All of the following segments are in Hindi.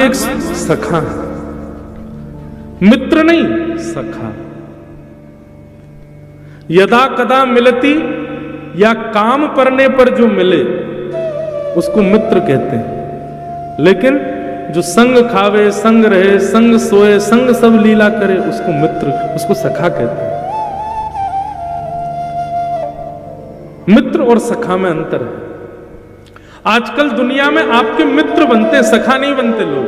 एक सखा, मित्र नहीं सखा। यदा कदा मिलती या काम पड़ने पर जो मिले उसको मित्र कहते हैं, लेकिन जो संग खावे, संग रहे, संग सोए, संग सब लीला करे, उसको मित्र, उसको सखा कहते हैं। मित्र और सखा में अंतर है। आजकल दुनिया में आपके मित्र बनते, सखा नहीं बनते लोग।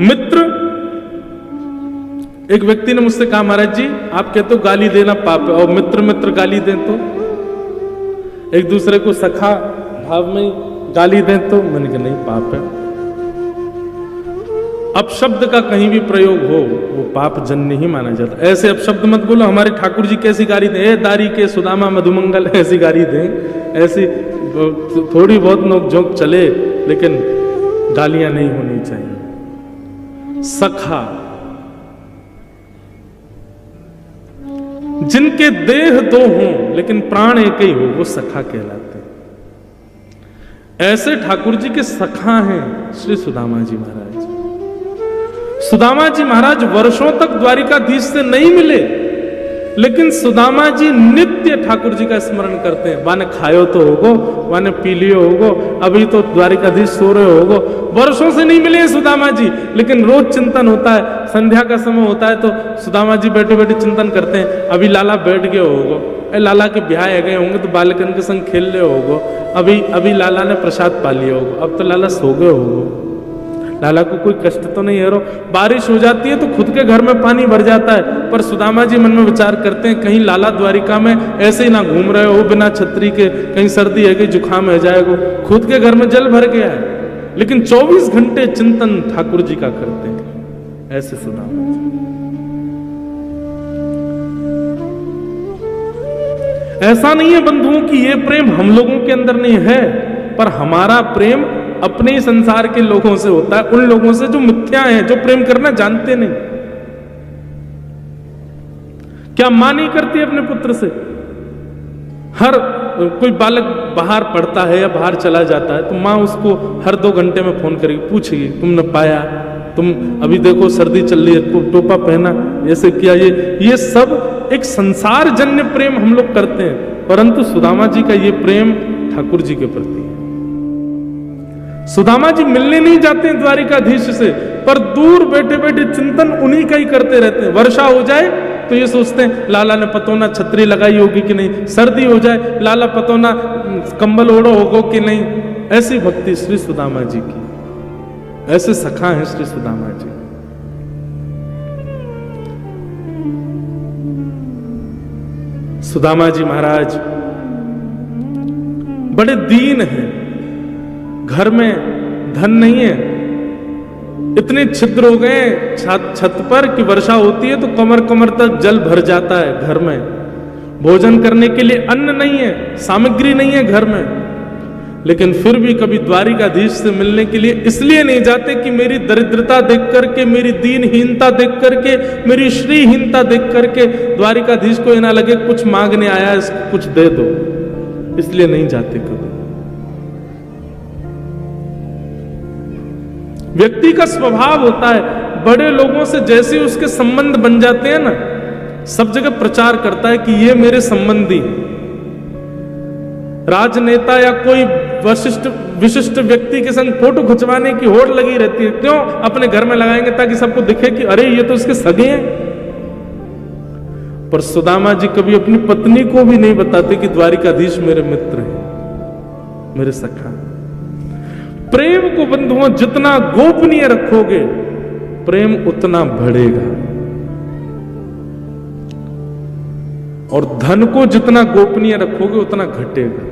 मित्र, एक व्यक्ति ने मुझसे कहा, महाराज जी आप कहते हो गाली देना पाप है, और मित्र मित्र गाली दें तो, एक दूसरे को सखा भाव में गाली दें तो, मैंने कहा नहीं पाप है। अपशब्द का कहीं भी प्रयोग हो वो पाप जन्य ही माना जाता। ऐसे अपशब्द मत बोलो, हमारे ठाकुर जी कैसी गाली दें, ए दारी के सुदामा मधुमंगल, ऐसी गाली दें, ऐसी थोड़ी बहुत नोक-झोंक चले, लेकिन गालियां नहीं होनी चाहिए। सखा, जिनके देह दो हों लेकिन प्राण एक ही हो, वो सखा कहलाते हैं। ऐसे ठाकुर जी के सखा हैं श्री सुदामा जी महाराज। सुदामा जी महाराज वर्षों तक द्वारिकाधीश से नहीं मिले, लेकिन सुदामा जी नित्य ठाकुर जी का स्मरण करते हैं। वाने खायो तो होगो, वाने पी लियो होगो, अभी तो द्वारिकाधीश सो रहे होगो। वर्षों से नहीं मिले सुदामा जी, लेकिन रोज चिंतन होता है, संध्या का समय होता है तो सुदामा जी बैठे बैठे चिंतन करते हैं। अभी लाला बैठ गए होगो, लाला के ब्याह आ गए होंगे तो बालकन के संग खेल रहे होगो, अभी लाला ने प्रसाद पा लिया होगो, अब तो लाला सो गए होगो, लाला को कोई कष्ट तो नहीं है रो। बारिश हो जाती है तो खुद के घर में पानी भर जाता है, पर सुदामा जी मन में विचार करते हैं कहीं लाला द्वारिका में ऐसे ही ना घूम रहे हो बिना छतरी के, कहीं सर्दी है, कहीं जुकाम है जाएगा, खुद के घर में जल भर गया है, लेकिन 24 घंटे चिंतन ठाकुर जी का करते हैं। ऐसे सुदामा जी। ऐसा नहीं है बंधुओं कि ये प्रेम हम लोगों के अंदर नहीं है, पर हमारा प्रेम अपने ही संसार के लोगों से होता है, उन लोगों से जो मिथ्या हैं, जो प्रेम करना जानते नहीं। क्या मां नहीं करती अपने पुत्र से? हर कोई बालक बाहर पढ़ता है या बाहर चला जाता है तो मां उसको हर 2 घंटे में फोन करेगी, पूछेगी तुमने पाया, तुम अभी देखो सर्दी चल रही है, टोपा पहना, ऐसे किया। ये सब एक संसार जन्य प्रेम हम लोग करते हैं, परंतु सुदामा जी का ये प्रेम ठाकुर जी के प्रति है। सुदामा जी मिलने नहीं जाते हैं द्वारिकाधीश से, पर दूर बैठे बैठे चिंतन उन्हीं का ही करते रहते हैं। वर्षा हो जाए तो ये सोचते हैं लाला ने पतोना छतरी लगाई होगी कि नहीं, सर्दी हो जाए लाला पतोना कंबल ओढ़ो होगो कि नहीं। ऐसी भक्ति श्री सुदामा जी की, ऐसे सखा हैं श्री सुदामा जी। सुदामा जी महाराज बड़े दीन हैं, घर में धन नहीं है, इतने छिद्र हो गए छत पर कि वर्षा होती है तो कमर कमर तक जल भर जाता है घर में। भोजन करने के लिए अन्न नहीं है, सामग्री नहीं है घर में, लेकिन फिर भी कभी द्वारिकाधीश से मिलने के लिए इसलिए नहीं जाते कि मेरी दरिद्रता देख करके, मेरी दीनहीनता देख करके, मेरी श्रीहीनता देख करके द्वारिकाधीश को ना लगे कुछ मांगने आया, इसको कुछ दे दो, इसलिए नहीं जाते कभी। व्यक्ति का स्वभाव होता है, बड़े लोगों से जैसे उसके संबंध बन जाते हैं ना, सब जगह प्रचार करता है कि ये मेरे संबंधी हैं। राजनेता या कोई विशिष्ट व्यक्ति के संग फोटो खिंचवाने की होड़ लगी रहती है, क्यों? अपने घर में लगाएंगे ताकि सबको दिखे कि अरे ये तो इसके सगे हैं। पर सुदामा जी कभी अपनी पत्नी को भी नहीं बताते कि द्वारिकाधीश मेरे मित्र हैं, मेरे सखा। प्रेम को बंधुओं जितना गोपनीय रखोगे प्रेम उतना बढ़ेगा, और धन को जितना गोपनीय रखोगे उतना घटेगा।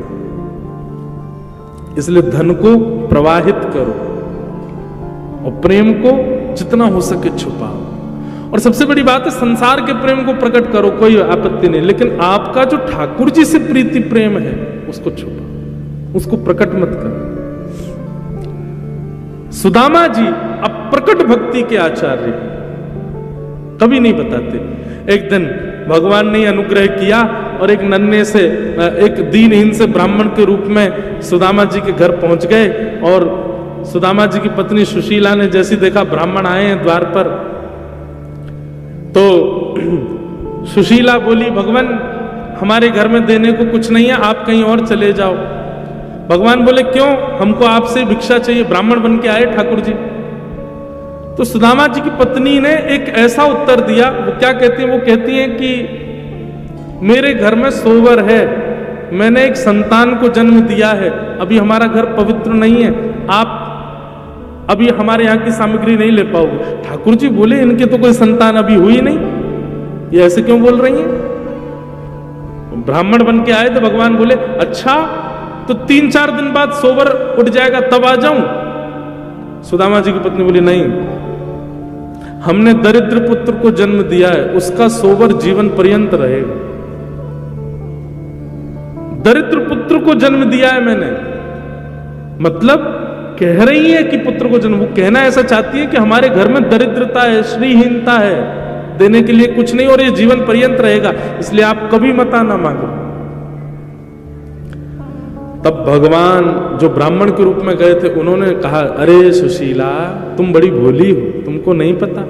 इसलिए धन को प्रवाहित करो और प्रेम को जितना हो सके छुपाओ। और सबसे बड़ी बात है, संसार के प्रेम को प्रकट करो, कोई आपत्ति नहीं, लेकिन आपका जो ठाकुर जी से प्रीति प्रेम है उसको छुपाओ, उसको प्रकट मत करो। सुदामा जी अप्रकट भक्ति के आचार्य, कभी नहीं बताते। एक दिन भगवान ने अनुग्रह किया और एक नन्हे से एक दीनहीन से ब्राह्मण के रूप में सुदामा जी के घर पहुंच गए। और सुदामा जी की पत्नी सुशीला ने जैसे देखा ब्राह्मण आए हैं द्वार पर, तो सुशीला बोली, भगवान हमारे घर में देने को कुछ नहीं है, आप कहीं और चले जाओ। भगवान बोले, क्यों? हमको आपसे भिक्षा चाहिए, ब्राह्मण बन के आए ठाकुर जी। तो सुदामा जी की पत्नी ने एक ऐसा उत्तर दिया, वो क्या कहती है? वो कहती है कि मेरे घर में सोवर है, मैंने एक संतान को जन्म दिया है, अभी हमारा घर पवित्र नहीं है, आप अभी हमारे यहाँ की सामग्री नहीं ले पाओगे। ठाकुर जी बोले, इनके तो कोई संतान अभी हुई नहीं, ये ऐसे क्यों बोल रही हैं? ब्राह्मण बन के आए तो भगवान बोले, अच्छा तो 3-4 दिन बाद सोवर उठ जाएगा तब आ जाऊं? सुदामा जी की पत्नी बोली, नहीं, हमने दरिद्र पुत्र को जन्म दिया है, उसका सोवर जीवन पर्यंत रहेगा। दरिद्र पुत्र को जन्म दिया है मैंने, मतलब कह रही है कि पुत्र को जन्म, वो कहना ऐसा चाहती है कि हमारे घर में दरिद्रता है, श्रीहीनता है, देने के लिए कुछ नहीं और ये जीवन पर्यंत रहेगा, इसलिए आप कभी मत आना मांगो। तब भगवान जो ब्राह्मण के रूप में गए थे उन्होंने कहा, अरे सुशीला तुम बड़ी भोली हो, तुमको नहीं पता,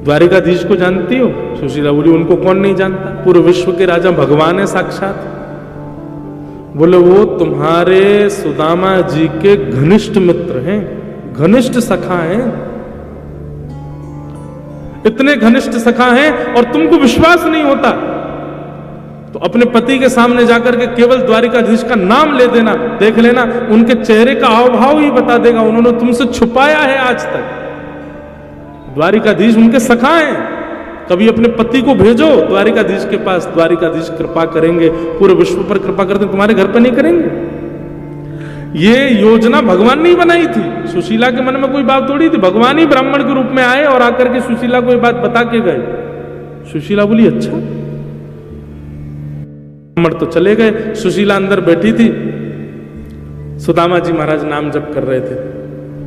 द्वारिकाधीश को जानती हो? सुशीला बोली, उनको कौन नहीं जानता, पूरे विश्व के राजा भगवान है साक्षात। बोले, वो तुम्हारे सुदामा जी के घनिष्ठ मित्र हैं, घनिष्ठ सखा हैं, इतने घनिष्ठ सखा हैं और तुमको विश्वास नहीं होता तो अपने पति के सामने जाकर के केवल द्वारिकाधीश का नाम ले देना, देख लेना उनके चेहरे का हाव भाव ही बता देगा, उन्होंने तुमसे छुपाया है आज तक। द्वारिकाधीश उनके सखा हैं, कभी अपने पति को भेजो द्वारिकाधीश के पास, द्वारिकाधीश कृपा करेंगे, पूरे विश्व पर कृपा करते, तुम्हारे घर पर नहीं करेंगे। ये योजना भगवान ने बनाई थी, सुशीला के मन में कोई बात थोड़ी थी, भगवान ही ब्राह्मण के रूप में आए और आकर के सुशीला को ये बात बता के गए। सुशीला बोली, अच्छा। ब्राह्मण तो चले गए, सुशीला अंदर बैठी थी, सुदामा जी महाराज नाम जप कर रहे थे।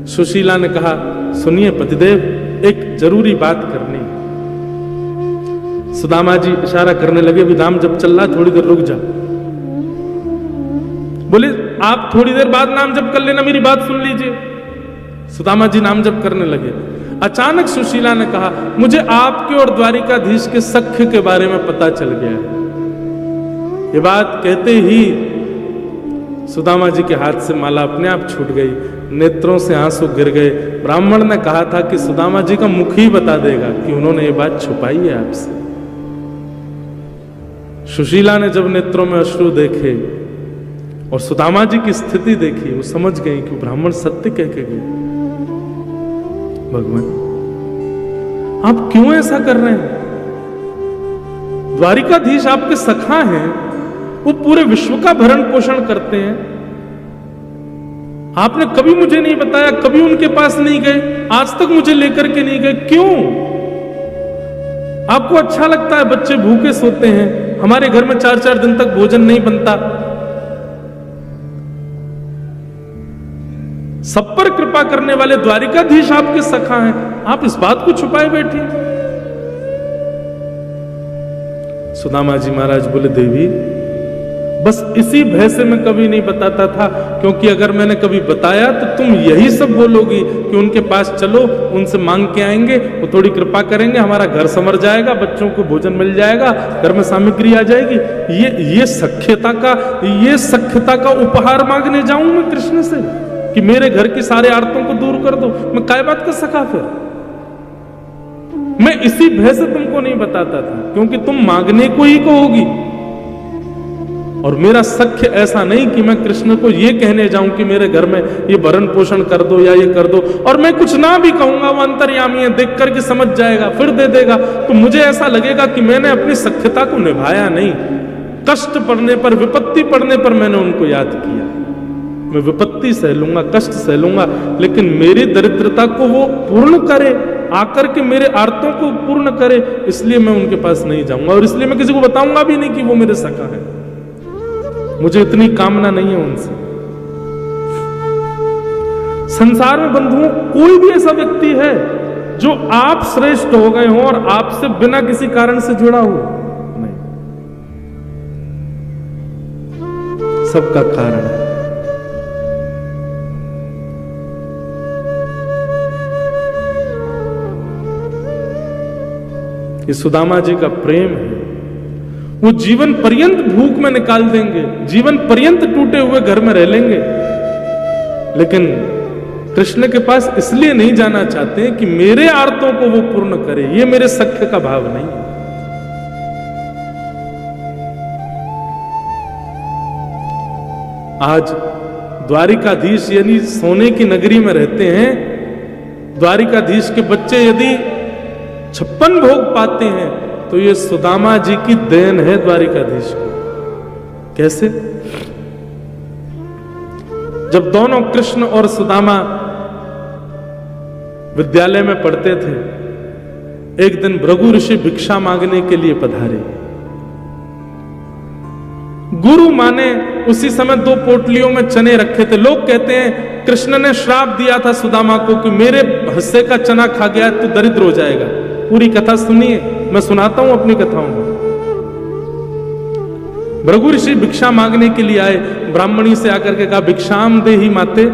सुशीला ने कहा, सुनिए पतिदेव, एक जरूरी बात करनी। सुदामा जी इशारा करने लगे, भी नाम जप चल रहा, थोड़ी देर रुक जा। बोले, आप थोड़ी देर बाद नाम जप कर लेना, मेरी बात सुन लीजिए। सुदामा जी नाम जप करने लगे। अचानक सुशीला ने कहा, मुझे आपके और द्वारिकाधीश के सख्य के बारे में पता चल गया। ये बात कहते ही सुदामा जी के हाथ से माला अपने आप छूट गई, नेत्रों से आंसू गिर गए। ब्राह्मण ने कहा था कि सुदामा जी का मुख ही बता देगा कि उन्होंने ये बात छुपाई है आपसे। सुशीला ने जब नेत्रों में अश्रु देखे और सुदामा जी की स्थिति देखी, वो समझ गई कि ब्राह्मण सत्य कह के गए। भगवान आप क्यों ऐसा कर रहे हैं? द्वारिकाधीश आपके सखा हैं, वो पूरे विश्व का भरण पोषण करते हैं, आपने कभी मुझे नहीं बताया, कभी उनके पास नहीं गए, आज तक मुझे लेकर के नहीं गए, क्यों? आपको अच्छा लगता है बच्चे भूखे सोते हैं, हमारे घर में 4-4 दिन तक भोजन नहीं बनता। सब पर कृपा करने वाले द्वारिकाधीश आपके सखा हैं, आप इस बात को छुपाए बैठे। सुदामा जी महाराज बोले, देवी बस इसी भय से मैं कभी नहीं बताता था, क्योंकि अगर मैंने कभी बताया तो तुम यही सब बोलोगी कि उनके पास चलो, उनसे मांग के आएंगे, वो थोड़ी कृपा करेंगे, हमारा घर संवर जाएगा, बच्चों को भोजन मिल जाएगा, घर में सामग्री आ जाएगी। ये सख्यता का उपहार मांगने जाऊं मैं कृष्ण से कि मेरे घर की सारे आर्तों को दूर कर दो? मैं काय बात कर सका फिर? मैं इसी भय से तुमको नहीं बताता था, क्योंकि तुम मांगने को ही कहोगी। और मेरा सख्य ऐसा नहीं कि मैं कृष्ण को ये कहने जाऊं कि मेरे घर में ये भरण पोषण कर दो या ये कर दो, और मैं कुछ ना भी कहूंगा, वो अंतर्यामी है, देख करके समझ जाएगा, फिर दे देगा, तो मुझे ऐसा लगेगा कि मैंने अपनी सख्यता को निभाया नहीं। कष्ट पड़ने पर, विपत्ति पड़ने पर मैंने उनको याद किया। मैं विपत्ति सह लूंगा, कष्ट सह लूंगा, लेकिन मेरी दरिद्रता को वो पूर्ण करे, आकर के मेरे आर्तों को पूर्ण करे, इसलिए मैं उनके पास नहीं जाऊंगा, और इसलिए मैं किसी को बताऊंगा भी नहीं कि वो मेरे सखा है। मुझे इतनी कामना नहीं है उनसे। संसार में बंधुओं, कोई भी ऐसा व्यक्ति है जो आप श्रेष्ठ हो गए हो और आपसे बिना किसी कारण से जुड़ा हो? नहीं। सबका कारण है। ये सुदामा जी का प्रेम है। वो जीवन पर्यंत भूख में निकाल देंगे, जीवन पर्यंत टूटे हुए घर में रह लेंगे, लेकिन कृष्ण के पास इसलिए नहीं जाना चाहते कि मेरे आर्तों को वो पूर्ण करे। ये मेरे सख्य का भाव नहीं है। आज द्वारिकाधीश यानी सोने की नगरी में रहते हैं। द्वारिकाधीश के बच्चे यदि 56 भोग पाते हैं तो ये सुदामा जी की देन है द्वारिकाधीश को। कैसे? जब दोनों कृष्ण और सुदामा विद्यालय में पढ़ते थे, एक दिन भृगु ऋषि भिक्षा मांगने के लिए पधारे। गुरु माने उसी समय 2 पोटलियों में चने रखे थे। लोग कहते हैं कृष्ण ने श्राप दिया था सुदामा को कि मेरे हिस्से का चना खा गया तो दरिद्र हो जाएगा। पूरी कथा सुनिए, मैं सुनाता हूं अपनी कथाओं में। भृगु ऋषि भिक्षा मांगने के लिए आए। ब्राह्मणी से आकर के कहा भिक्षाम देहि माते।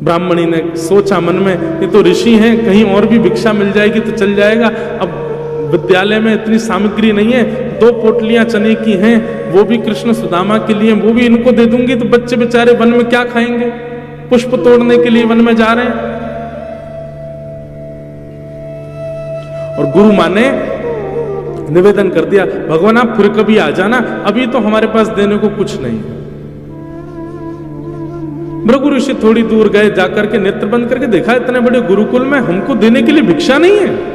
ब्राह्मणी ने सोचा मन में ये तो ऋषि हैं, कहीं और भी भिक्षा मिल जाएगी तो चल जाएगा। अब विद्यालय में इतनी सामग्री नहीं है, 2 पोटलियां चने की हैं, वो भी कृष्ण सुदामा के लिए, वो भी इनको दे दूंगी तो बच्चे बेचारे वन में क्या खाएंगे? पुष्प तोड़ने के लिए वन में जा रहे हैं। और गुरु माँ ने निवेदन कर दिया, भगवान आप फिर कभी आ जाना, अभी तो हमारे पास देने को कुछ नहीं है। भृगु ऋषि थोड़ी दूर गए, जाकर के नेत्र बंद करके देखा इतने बड़े गुरुकुल में हमको देने के लिए भिक्षा नहीं है।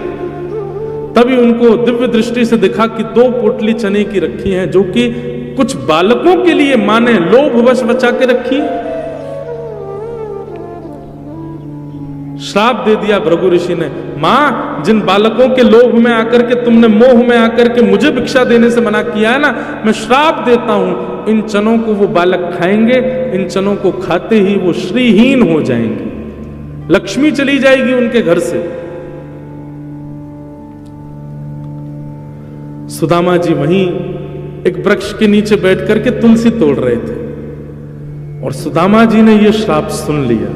तभी उनको दिव्य दृष्टि से दिखा कि 2 पोटली चने की रखी हैं, जो कि कुछ बालकों के लिए मां ने लोभवश बचा के रखी। श्राप दे दिया भृगु ऋषि ने, मां जिन बालकों के लोभ में आकर के तुमने, मोह में आकर के मुझे भिक्षा देने से मना किया है ना, मैं श्राप देता हूं, इन चनों को वो बालक खाएंगे, इन चनों को खाते ही वो श्रीहीन हो जाएंगे, लक्ष्मी चली जाएगी उनके घर से। सुदामा जी वहीं एक वृक्ष के नीचे बैठ करके तुलसी तोड़ रहे थे और सुदामा जी ने यह श्राप सुन लिया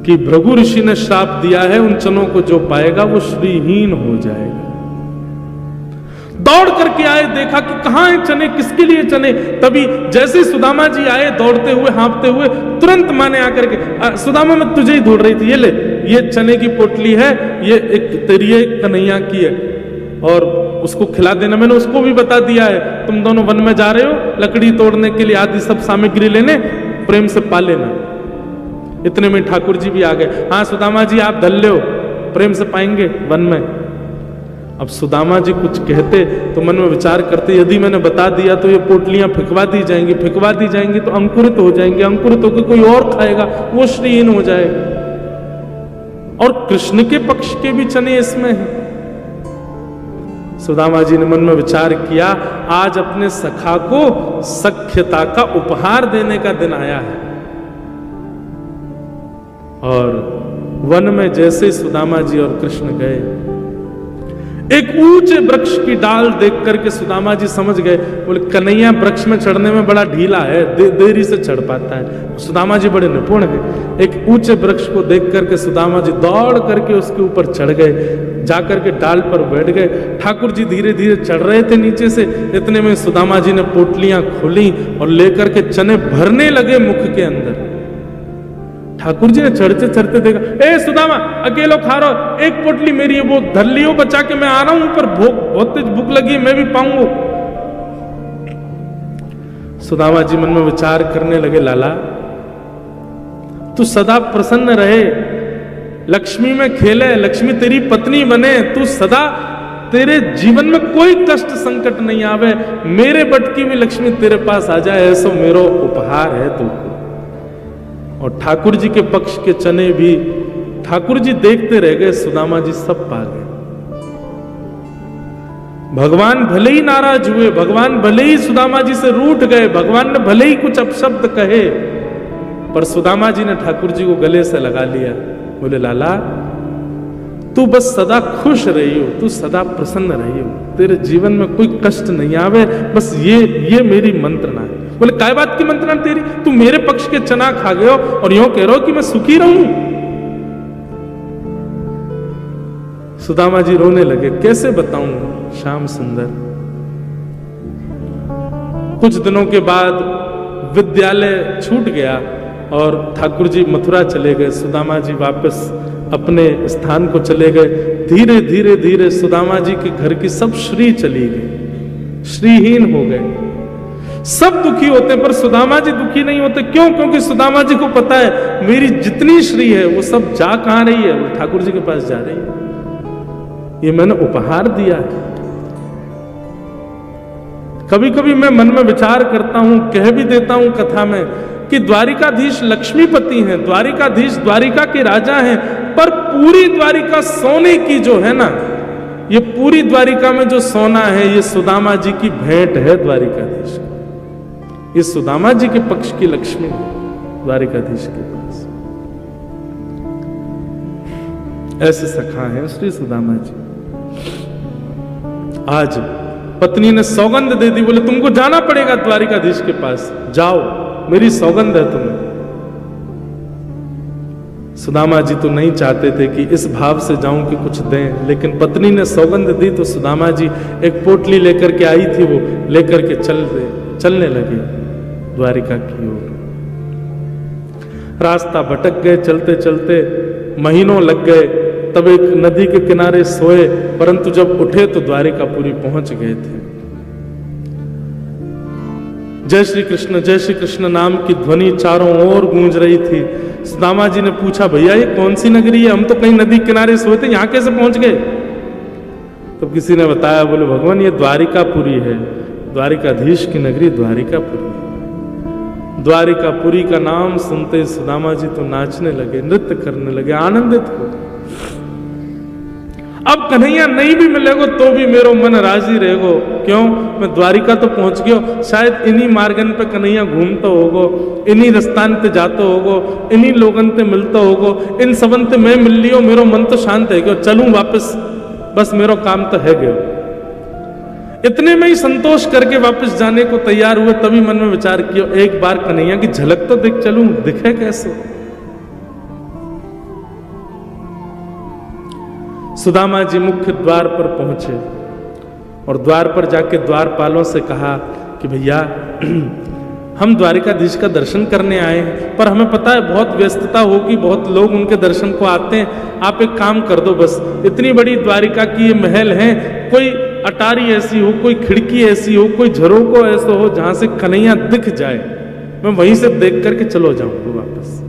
कि भृगु ऋषि ने श्राप दिया है, उन चनों को जो पाएगा वो श्रीहीन हो जाएगा। दौड़ करके आए, देखा कि कहां है चने, किसके लिए चने। तभी जैसे सुदामा जी आए दौड़ते हुए, हाँफते हुए, तुरंत मां ने आकर के, सुदामा मैं तुझे ही ढूंढ रही थी, ये ले, ये चने की पोटली है, ये एक तेरी कन्हैया की है और उसको खिला देना। मैंने उसको भी बता दिया है, तुम दोनों वन में जा रहे हो लकड़ी तोड़ने के लिए, आदि सब सामग्री लेने, प्रेम से पा लेना। इतने में ठाकुर जी भी आ गए। हाँ सुदामा जी आप धल्ले हो, प्रेम से पाएंगे वन में। अब सुदामा जी कुछ कहते तो मन में विचार करते, यदि मैंने बता दिया तो ये पोटलियां फिकवा दी जाएंगी, फिकवा दी जाएंगी तो अंकुरित हो जाएंगे, अंकुरित होकर कोई और खाएगा, वो श्रीहीन हो जाएगा। और कृष्ण के पक्ष के भी चने इसमें हैं। सुदामा जी ने मन में विचार किया, आज अपने सखा को सख्यता का उपहार देने का दिन आया है। और वन में जैसे सुदामा जी और कृष्ण गए, एक ऊंचे वृक्ष की डाल देख करके सुदामा जी समझ गए, बोले कन्हैया वृक्ष में चढ़ने में बड़ा ढीला है, देरी से चढ़ पाता है। सुदामा जी बड़े निपुण हैं। एक ऊंचे वृक्ष को देख करके सुदामा जी दौड़ करके उसके ऊपर चढ़ गए, जाकर के डाल पर बैठ गए। ठाकुर जी धीरे धीरे चढ़ रहे थे नीचे से, इतने में सुदामा जी ने पोटलियां खोली और लेकर के चने भरने लगे मुख के अंदर। ठाकुर जी ने चढ़ते चढ़ते देखा, ए सुदामा अकेलो खा रहा, एक पोटली मेरी है, वो धर लियो बचा के, मैं आ रहा हूं पर बहुत तेज भूख लगी है, मैं भी पाऊंगा। सुदामा जी मन में विचार करने लगे, लाला तू सदा प्रसन्न रहे, लक्ष्मी में खेले, लक्ष्मी तेरी पत्नी बने, तू सदा, तेरे जीवन में कोई कष्ट संकट नहीं आवे, मेरे बट की भी लक्ष्मी तेरे पास आ जाए, ऐसा मेरा उपहार है तुमको। और ठाकुर जी के पक्ष के चने भी ठाकुर जी देखते रह गए, सुदामा जी सब पा गए। भगवान भले ही नाराज हुए, भगवान भले ही सुदामा जी से रूठ गए, भगवान ने भले ही कुछ अपशब्द कहे, पर सुदामा जी ने ठाकुर जी को गले से लगा लिया। बोले लाला तू बस सदा खुश रही हो, तू सदा प्रसन्न रही हो, तेरे जीवन में कोई कष्ट नहीं आवे, बस ये मेरी मंत्रणा है। बोले काय बात की मंत्रणा तेरी? तू मेरे पक्ष के चना खा गए हो और यूं कह रहे हो कि मैं सुखी रहूं। सुदामा जी रोने लगे, कैसे बताऊं श्याम सुंदर। कुछ दिनों के बाद विद्यालय छूट गया और ठाकुर जी मथुरा चले गए, सुदामा जी वापस अपने स्थान को चले गए। धीरे धीरे धीरे सुदामा जी के घर की सब श्री चली गई, श्रीहीन हो गए। सब दुखी होते हैं पर सुदामा जी दुखी नहीं होते। क्यों? क्योंकि सुदामा जी को पता है मेरी जितनी श्री है वो सब जा कहां रही है, वो ठाकुर जी के पास जा रही है, ये मैंने उपहार दिया है। कभी कभी मैं मन में विचार करता हूं, कह भी देता हूं कथा में कि द्वारिकाधीश लक्ष्मीपति हैं, द्वारिकाधीश द्वारिका के राजा हैं, पर पूरी द्वारिका सोने की जो है ना, ये पूरी द्वारिका में जो सोना है ये सुदामा जी की भेंट है द्वारिकाधीश। ये सुदामा जी के पक्ष की लक्ष्मी द्वारिकाधीश के पास। ऐसे सखा हैं श्री सुदामा जी। आज पत्नी ने सौगंध दे दी, बोले तुमको जाना पड़ेगा द्वारिकाधीश के पास, जाओ, मेरी सौगंध है तुम्हें। सुदामा जी तो नहीं चाहते थे कि इस भाव से जाऊं कि कुछ दें, लेकिन पत्नी ने सौगंध दी तो सुदामा जी एक पोटली लेकर के आई थी, वो लेकर के चलने लगे द्वारिका की ओर। रास्ता भटक गए, चलते चलते महीनों लग गए, तब एक नदी के किनारे सोए, परंतु जब उठे तो द्वारिकापुरी पहुंच गए थे। जय श्री कृष्ण नाम की ध्वनि चारों ओर गूंज रही थी। सुदामा जी ने पूछा, भैया ये कौन सी नगरी है? हम तो कहीं नदी किनारे सोए थे, यहां कैसे पहुंच गए? तो किसी ने बताया, बोले भगवान ये द्वारिकापुरी है, द्वारिकाधीश की नगरी द्वारिकापुरी। द्वारिकापुरी का नाम सुनते सुदामा जी तो नाचने लगे, नृत्य करने लगे, आनंदित हो। अब कन्हैया नहीं भी मिलेगो तो भी मेरो मन राजी रहेगो। क्यों? मैं द्वारिका तो पहुंच गयो, शायद इन्हीं मार्गन पे कन्हैया घूमता होगो, इन्हीं रस्तान ते जाते होगो, इन्हीं लोगन ते मिलता होगो, इन सबन ते मैं मिल लियो, मेरो मन तो शांत है गयो, चलूं वापस, बस मेरो काम तो है गयो। इतने में ही संतोष करके वापस जाने को तैयार हुए, तभी मन में विचार किया एक बार कन्हैया की झलक तो देख चलूं, दिखे कैसे। सुदामा जी मुख्य द्वार पर पहुंचे और द्वार पर जाके द्वारपालों से कहा कि भैया हम द्वारिकाधीश का दर्शन करने आए हैं, पर हमें पता है बहुत व्यस्तता होगी, बहुत लोग उनके दर्शन को आते हैं, आप एक काम कर दो, बस इतनी बड़ी द्वारिका की ये महल है, कोई अटारी ऐसी हो, कोई खिड़की ऐसी हो, कोई झरोको ऐसा हो जहां से कन्हैया दिख जाए, मैं वहीं से देख करके चलो जाऊंगा वापस।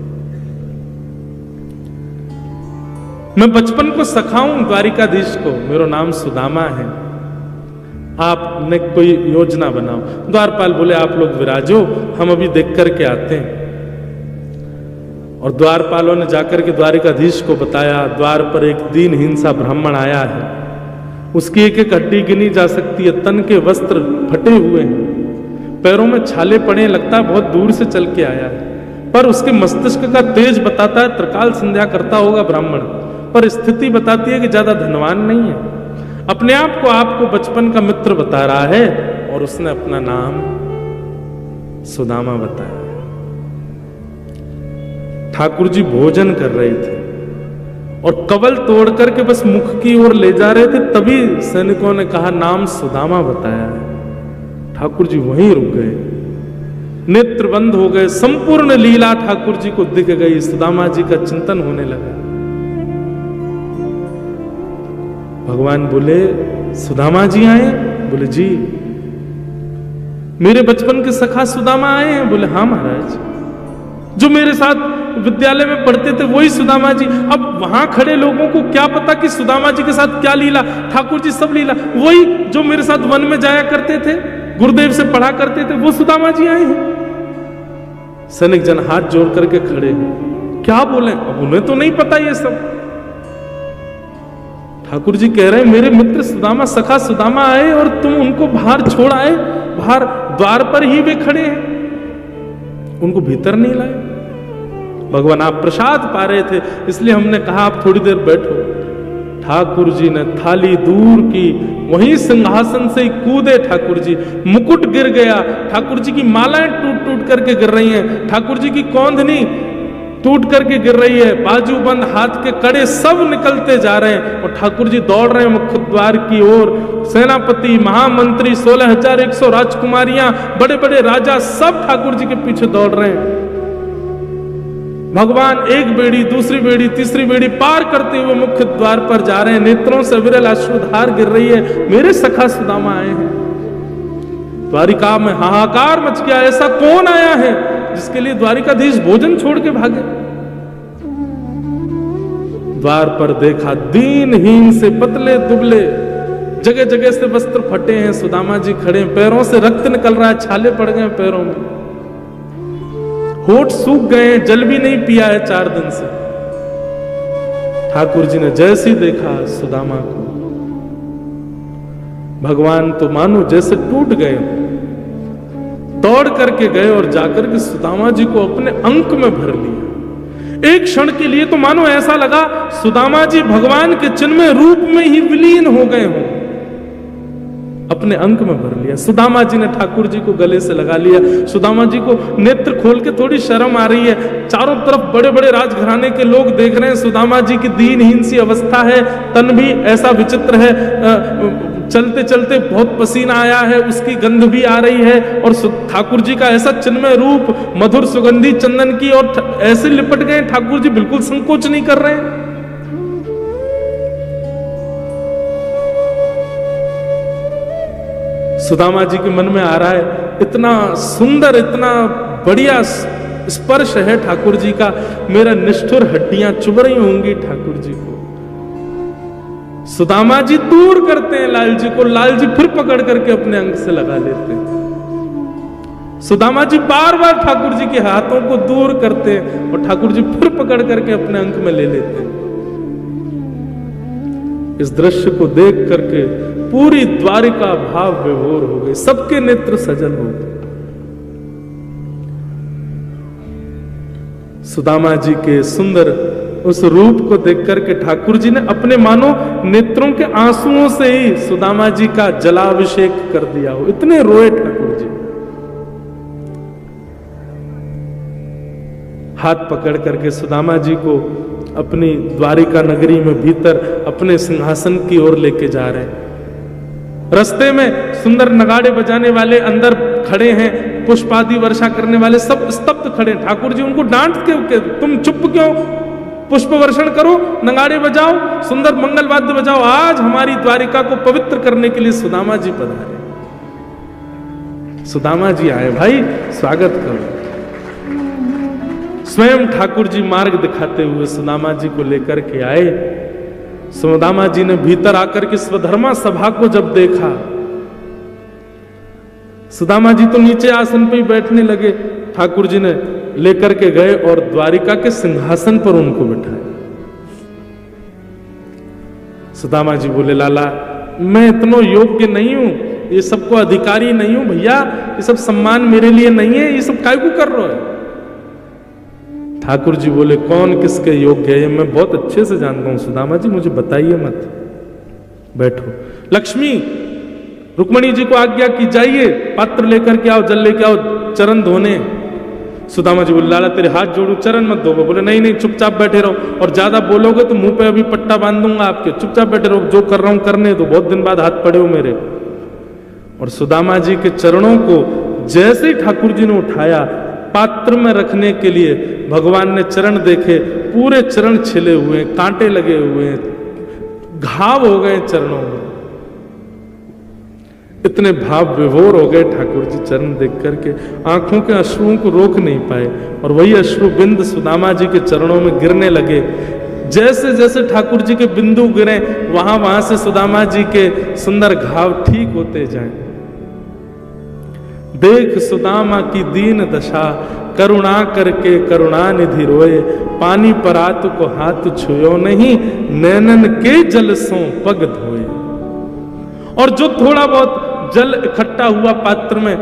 मैं बचपन को सखाऊं द्वारिकाधीश को, मेरा नाम सुदामा है, आपने कोई योजना बनाओ। द्वारपाल बोले आप लोग विराजो, हम अभी देख करके आते हैं। और द्वारपालों ने जाकर के द्वारिकाधीश को बताया, द्वार पर एक दीनहीन सा ब्राह्मण आया है, उसकी एक एक हड्डी गिनी जा सकती है, तन के वस्त्र फटे हुए हैं, पैरों में छाले पड़े, लगता है बहुत दूर से चल के आया है, पर उसके मस्तिष्क का तेज बताता है त्रिकाल संध्या करता होगा ब्राह्मण, पर स्थिति बताती है कि ज्यादा धनवान नहीं है। अपने आप को आपको बचपन का मित्र बता रहा है और उसने अपना नाम सुदामा बताया। ठाकुर जी भोजन कर रहे थे और कवल तोड़ करके बस मुख की ओर ले जा रहे थे, तभी सैनिकों ने कहा नाम सुदामा बताया है। ठाकुर जी वहीं रुक गए, नेत्र बंद हो गए, संपूर्ण लीला ठाकुर जी को दिख गई, सुदामा जी का चिंतन होने लगा। भगवान बोले सुदामा जी आए? बोले जी। मेरे बचपन के सखा सुदामा आए हैं? बोले हाँ महाराज। जो मेरे साथ विद्यालय में पढ़ते थे वही सुदामा जी। अब वहां खड़े लोगों को क्या पता कि सुदामा जी के साथ क्या लीला, ठाकुर जी सब लीला, वही जो मेरे साथ वन में जाया करते थे, गुरुदेव से पढ़ा करते थे, वो सुदामा जी आए हैं। सैनिक जन हाथ जोड़ करके खड़े, क्या बोले, अब उन्हें तो नहीं पता ये सब। ठाकुर जी कह रहे हैं मेरे मित्र सुदामा, सखा सुदामा आए और तुम उनको बाहर छोड़ आए, बाहर द्वार पर ही वे खड़े हैं, उनको भीतर नहीं लाए। भगवान आप प्रसाद पा रहे थे इसलिए हमने कहा आप थोड़ी देर बैठो। ठाकुर जी ने थाली दूर की, वहीं सिंहासन से ही कूदे ठाकुर जी, मुकुट गिर गया, ठाकुर जी की मालाएं टूट टूट करके गिर रही हैं, ठाकुर जी की कौंधनी टूट करके गिर रही है, बाजूबंद हाथ के कड़े सब निकलते जा रहे हैं और ठाकुर जी दौड़ रहे हैं मुख्य द्वार की ओर। सेनापति, महामंत्री, 16,100 राजकुमारियां, बड़े बड़े राजा सब ठाकुर जी के पीछे दौड़ रहे हैं। भगवान एक बेड़ी, दूसरी बेड़ी, तीसरी बेड़ी पार करते हुए मुख्य द्वार पर जा रहे हैं, नेत्रों से विरल अश्रुधार गिर रही है। मेरे सखा सुदामा आए हैं। द्वारिका में हाहाकार मच गया, ऐसा कौन आया है जिसके लिए द्वारिकाधीश भोजन छोड़ के भागे। द्वार पर देखा, दीनहीन से पतले दुबले, जगह जगह से वस्त्र फटे हैं, सुदामा जी खड़े, पैरों से रक्त निकल रहा है, छाले पड़ गए पैरों में, होठ सूख गए, जल भी नहीं पिया है 4 दिन से। ठाकुर जी ने जैसे ही देखा सुदामा को, भगवान तो मानो जैसे टूट गए, दौड़ करके गए और जाकर के सुदामा जी को अपने अंक में भर लिया। एक क्षण के लिए तो मानो ऐसा लगा सुदामा जी भगवान के चिन्मय रूप में ही विलीन हो गए हों, अपने अंक में भर लिया। सुदामा जी ने ठाकुर जी को गले से लगा लिया। सुदामा जी को नेत्र खोल के थोड़ी शर्म आ रही है, चारों तरफ बड़े बड़े राजघराने के लोग देख रहे हैं, सुदामा जी की दीनहीन सी अवस्था है, तन भी ऐसा विचित्र है, चलते चलते बहुत पसीना आया है, उसकी गंध भी आ रही है, और ठाकुर जी का ऐसा चिन्मय रूप, मधुर सुगंधी चंदन की, और ऐसे लिपट गए ठाकुर जी, बिल्कुल संकोच नहीं कर रहे हैं। सुदामा जी के मन में आ रहा है, इतना सुंदर, इतना बढ़िया स्पर्श है ठाकुर जी का, मेरा निष्ठुर हड्डियां चुभ रही होंगी ठाकुर जी को। सुदामा जी दूर करते हैं लाल जी को, लाल जी फिर पकड़ करके अपने अंग से लगा लेते हैं। सुदामा जी बार बार ठाकुर जी के हाथों को दूर करते हैं और ठाकुर जी फिर पकड़ करके अपने अंक में ले लेते हैं। इस दृश्य को देख करके पूरी द्वारिका भाव विभोर हो गई, सबके नेत्र सजल हो गए। सुदामा जी के सुंदर उस रूप को देख करके ठाकुर जी ने अपने मानो नेत्रों के आंसुओं से ही सुदामा जी का जलाभिषेक कर दिया हो, इतने रोए ठाकुर जी। हाथ पकड़ करके सुदामा जी को अपनी द्वारिका नगरी में भीतर अपने सिंहासन की ओर लेके जा रहे हैं। रास्ते में सुंदर नगाड़े बजाने वाले अंदर खड़े हैं, पुष्पादि वर्षा करने वाले सब स्तब्ध खड़े। ठाकुर जी उनको डांट के तुम चुप क्यों, पुष्प वर्षण करो, नगाड़े बजाओ, सुंदर मंगल वाद्य बजाओ, आज हमारी द्वारिका को पवित्र करने के लिए सुदामा जी पधारे। सुदामा जी आए, भाई स्वागत करो। स्वयं ठाकुर जी मार्ग दिखाते हुए सुदामा जी को लेकर के आए। सुदामा जी ने भीतर आकर के स्वधर्मा सभा को जब देखा, सुदामा जी तो नीचे आसन पे ही बैठने लगे, ठाकुर जी ने लेकर के गए और द्वारिका के सिंहासन पर उनको बिठाया। सुदामा जी बोले, लाला मैं इतना योग्य नहीं हूं, ये सबको अधिकारी नहीं हूं भैया, ये सब सम्मान मेरे लिए नहीं है, ये सब काय को कर रहे हो। ठाकुर जी बोले, कौन किसके योग्य है मैं बहुत अच्छे से जानता हूं सुदामा जी, मुझे बताइए मत, बैठो। लक्ष्मी रुक्मणी जी को आज्ञा की, जाइए पात्र लेकर के आओ, जल लेके आओ, चरण धोने। सुदामा जी बोले, लाला तेरे हाथ जोड़ू, चरण मत धो। बोले नहीं नहीं, चुपचाप बैठे रहो, और ज्यादा बोलोगे तो मुंह पे अभी पट्टा बांध दूंगा आपके, चुपचाप बैठे रहो, जो कर रहा हूं करने दो, बहुत दिन बाद हाथ पड़े हो मेरे। और सुदामा जी के चरणों को जैसे ही ठाकुर जी ने उठाया पात्र में रखने के लिए, भगवान ने चरण देखे, पूरे चरण छिले हुए, कांटे लगे हुए, घाव हो गए चरणों में। इतने भाव विभोर हो गए ठाकुर जी चरण देख करके, आंखों के अश्रुओं को रोक नहीं पाए, और वही अश्रु बिंद सुदामा जी के चरणों में गिरने लगे। जैसे जैसे ठाकुर जी के बिंदु गिरे, वहां वहां से सुदामा जी के सुंदर घाव ठीक होते जाएं। देख सुदामा की दीन दशा, करुणा करके करुणा निधि रोए, पानी परात को हाथ छुयो नहीं, नैनन के जल सो पग धोए। और जो थोड़ा बहुत जल इकट्ठा हुआ पात्र में,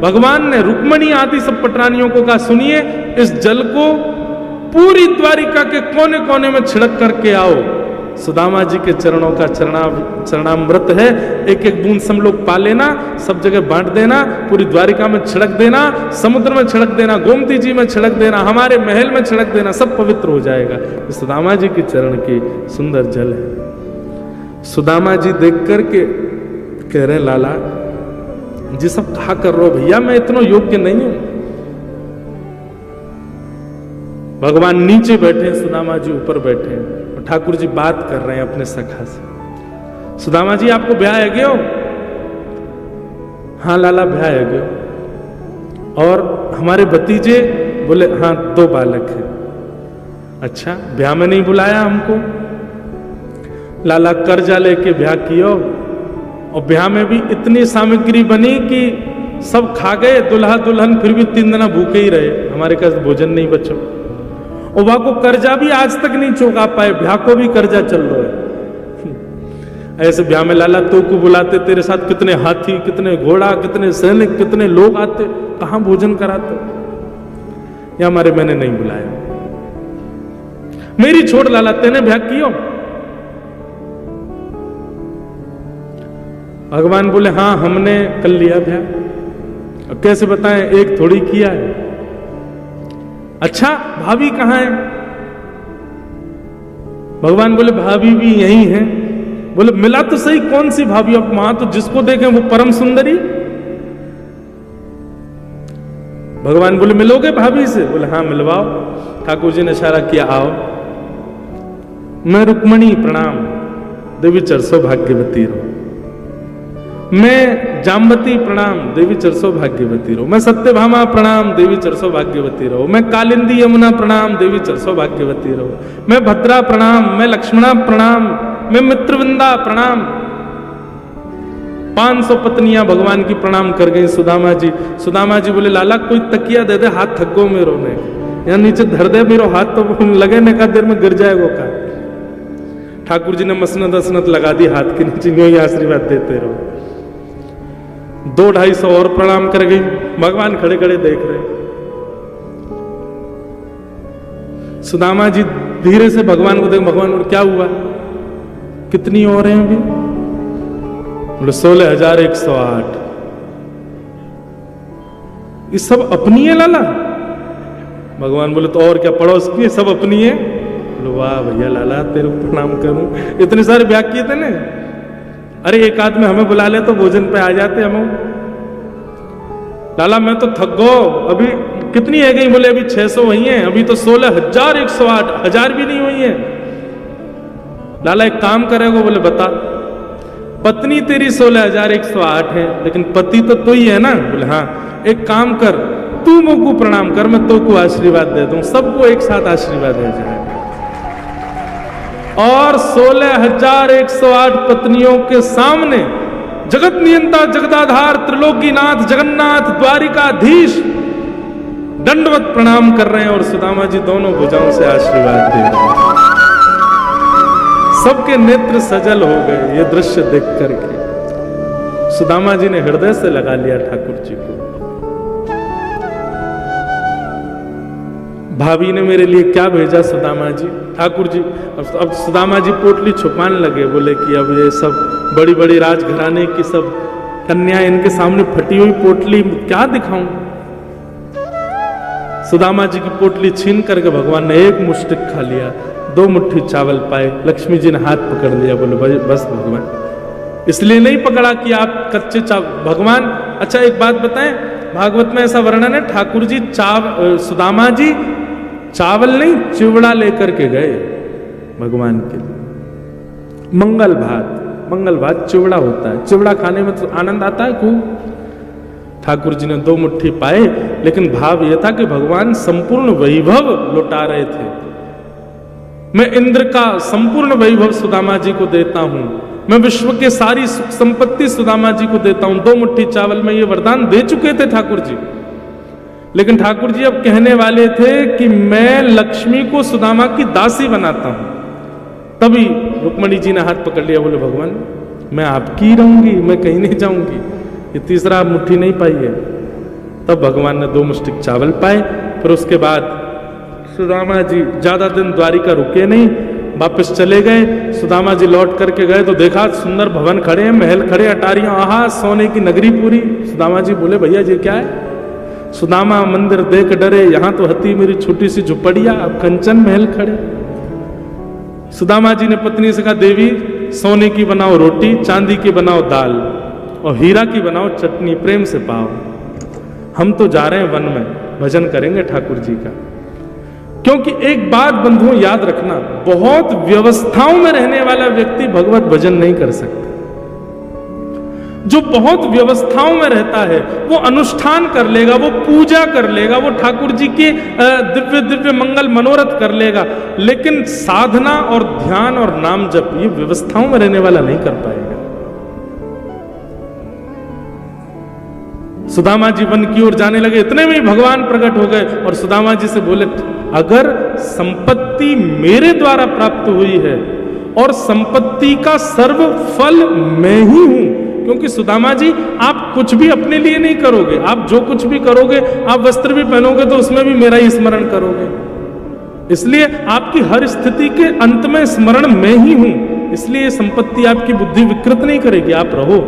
भगवान ने रुक्मणी आदि सब पटरानियों को कहा, सुनिए इस जल को पूरी द्वारिका के कोने कोने में छिड़क करके आओ, सुदामा जी के चरणों का चरणामृत है। एक एक बूंद सब लोग पा लेना, सब जगह बांट देना, पूरी द्वारिका में छिड़क देना, समुद्र में छिड़क देना, गोमती जी में छिड़क देना, हमारे महल में छिड़क देना, सब पवित्र हो जाएगा। सुदामा जी के चरण की सुंदर जल है। सुदामा जी देख करके कह रहे लाला जी सब कहा कर रहे हो भैया, मैं इतना योग्य नहीं हूं। भगवान नीचे बैठे, सुदामा जी ऊपर बैठे और ठाकुर जी बात कर रहे हैं अपने सखा से। सुदामा जी आपको ब्याह है गयो? हाँ लाला ब्याह है गयो। और हमारे भतीजे? बोले हाँ 2 बालक हैं। अच्छा ब्याह में नहीं बुलाया हमको? लाला कर्जा लेके ब्याह कियो और ब्याह में भी इतनी सामग्री बनी कि सब खा गए दुल्हा दुल्हन, फिर भी 3 दिन भूखे ही रहे, हमारे पास भोजन नहीं बचो। और वहां को कर्जा भी आज तक नहीं चुका पाए, ब्याह को भी कर्जा चल रहा है। ऐसे ब्याह में लाला तो को बुलाते, तेरे साथ कितने हाथी, कितने घोड़ा, कितने सैनिक, कितने लोग आते, कहां भोजन कराते? या हमारे मैंने नहीं बुलाया। मेरी छोड़ लाला, तेने ब्याह कियो? भगवान बोले हाँ हमने कर लिया ब्याह। अब कैसे बताएं, एक थोड़ी किया है। अच्छा भाभी कहां है? भगवान बोले भाभी भी यही है। बोले मिला तो सही, कौन सी भाभी? अब वहां तो जिसको देखें वो परम सुंदरी। भगवान बोले मिलोगे भाभी से? बोले हाँ मिलवाओ। ठाकुर जी ने इशारा किया आओ। मैं रुक्मणी प्रणाम, देवी चर सौभाग्यवती रहो। मैं जाम्बती प्रणाम, देवी चर सौभाग्यवती रहो। मैं सत्यभामा प्रणाम, देवी चर सौभाग्यवती रहो। मैं कालिंदी यमुना प्रणाम, देवी चर सौभाग्यवती रहो। मैं भद्रा प्रणाम, मैं लक्ष्मणा प्रणाम, मैं मित्रविंदा प्रणाम। 500 पत्नियां भगवान की प्रणाम कर गई सुदामा जी। सुदामा जी बोले लाला कोई तकिया दे दे, हाथ थक गो मेरो ने, यहाँ नीचे धर दे मेरो हाथ, तो लगे न का देर में गिर जाएगा का। ठाकुर जी ने मसनत असनत लगा दी हाथ के नीचे, यूं ही आशीर्वाद देते रहो। 200-250 और प्रणाम कर गई। भगवान खड़े खड़े देख रहे। सुदामा जी धीरे से भगवान को देख, भगवान बोले क्या हुआ, कितनी और हैं अभी? बोले 16,108। ये सब अपनी है लाला? भगवान बोले तो और क्या, पड़ोस की सब अपनी है। बोले वाह भैया लाला तेरे को प्रणाम करूं, इतने सारे ब्याह किए थे ना। अरे एक आदमी हमें बुला ले तो भोजन पे आ जाते हम। लाला मैं तो थक गो, अभी कितनी है गई? बोले अभी 600 हुई हैं, अभी तो 16,108, 1000 भी नहीं हुई है। लाला एक काम करेगा? बोले बता। पत्नी तेरी 16,108 है, लेकिन पति तो तू ही है ना? बोले हाँ। एक काम कर, तू मुझको प्रणाम कर, मैं तो को आशीर्वाद दे दूं, सबको एक साथ आशीर्वाद दे जाए। और 16,108 पत्नियों के सामने जगत नियंता, जगदाधार, त्रिलोकीनाथ, जगन्नाथ, द्वारिकाधीश दंडवत प्रणाम कर रहे हैं और सुदामा जी दोनों भुजाओं से आशीर्वाद दे रहे हैं। सबके नेत्र सजल हो गए ये दृश्य देख करके। सुदामा जी ने हृदय से लगा लिया ठाकुर जी को। भाभी ने मेरे लिए क्या भेजा सुदामा जी? ठाकुर जी अब सुदामा जी पोटली छुपाने लगे। बोले कि अब ये सब बड़ी बड़ी राजघराने की सब कन्या, इनके सामने फटी हुई पोटली क्या दिखाऊं? सुदामा जी की पोटली छीन करके भगवान ने एक मुष्टिक खा लिया, 2 मुट्ठी चावल पाए। लक्ष्मी जी ने हाथ पकड़ लिया। बोले बस भगवान, इसलिए नहीं पकड़ा कि आप कच्चे चावल। भगवान अच्छा एक बात बताएं, भागवत में ऐसा वर्णन है ठाकुर जी सुदामा जी चावल नहीं चिवड़ा लेकर के गए भगवान के लिए। मंगल भात चिवड़ा होता है, चिवड़ा खाने में तो आनंद आता है खूब। ठाकुर जी ने 2 मुट्ठी पाए, लेकिन भाव यह था कि भगवान संपूर्ण वैभव लुटा रहे थे। मैं इंद्र का संपूर्ण वैभव सुदामा जी को देता हूं, मैं विश्व के सारी सुख संपत्ति सुदामा जी को देता हूं। 2 मुट्ठी चावल में ये वरदान दे चुके थे ठाकुर जी। लेकिन ठाकुर जी अब कहने वाले थे कि मैं लक्ष्मी को सुदामा की दासी बनाता हूं। तभी रुक्मणी जी ने हाथ पकड़ लिया। बोले भगवान मैं आपकी रहूंगी, मैं कहीं नहीं जाऊंगी, ये तीसरा मुट्ठी नहीं पाई है। तब भगवान ने 2 मुष्टिक चावल पाए। फिर उसके बाद सुदामा जी ज्यादा दिन द्वारिका रुके नहीं, वापस चले गए। सुदामा जी लौट करके गए तो देखा सुंदर भवन खड़े हैं, महल खड़े, अटारियां, आहा सोने की नगरी पूरी। सुदामा जी बोले भैया जी क्या है? सुदामा मंदिर देख डरे, यहां तो हती मेरी छोटी सी झुपड़िया, अब कंचन महल खड़े। सुदामा जी ने पत्नी से कहा देवी सोने की बनाओ रोटी, चांदी की बनाओ दाल और हीरा की बनाओ चटनी, प्रेम से पाओ। हम तो जा रहे हैं वन में, भजन करेंगे ठाकुर जी का। क्योंकि एक बात बंधुओं याद रखना, बहुत व्यवस्थाओं में रहने वाला व्यक्ति भगवत भजन नहीं कर सकता। जो बहुत व्यवस्थाओं में रहता है वो अनुष्ठान कर लेगा, वो पूजा कर लेगा, वो ठाकुर जी के दिव्य दिव्य मंगल मनोरथ कर लेगा, लेकिन साधना और ध्यान और नाम जप ये व्यवस्थाओं में रहने वाला नहीं कर पाएगा। सुदामा जी वन की ओर जाने लगे, इतने में ही भगवान प्रकट हो गए और सुदामा जी से बोले अगर संपत्ति मेरे द्वारा प्राप्त हुई है और संपत्ति का सर्व फल मैं ही हूं, क्योंकि सुदामा जी आप कुछ भी अपने लिए नहीं करोगे, आप जो कुछ भी करोगे, आप वस्त्र भी पहनोगे तो उसमें भी मेरा ही स्मरण करोगे, इसलिए आपकी हर स्थिति के अंत में स्मरण मैं ही हूं, इसलिए संपत्ति आपकी बुद्धि विकृत नहीं करेगी, आप रहो।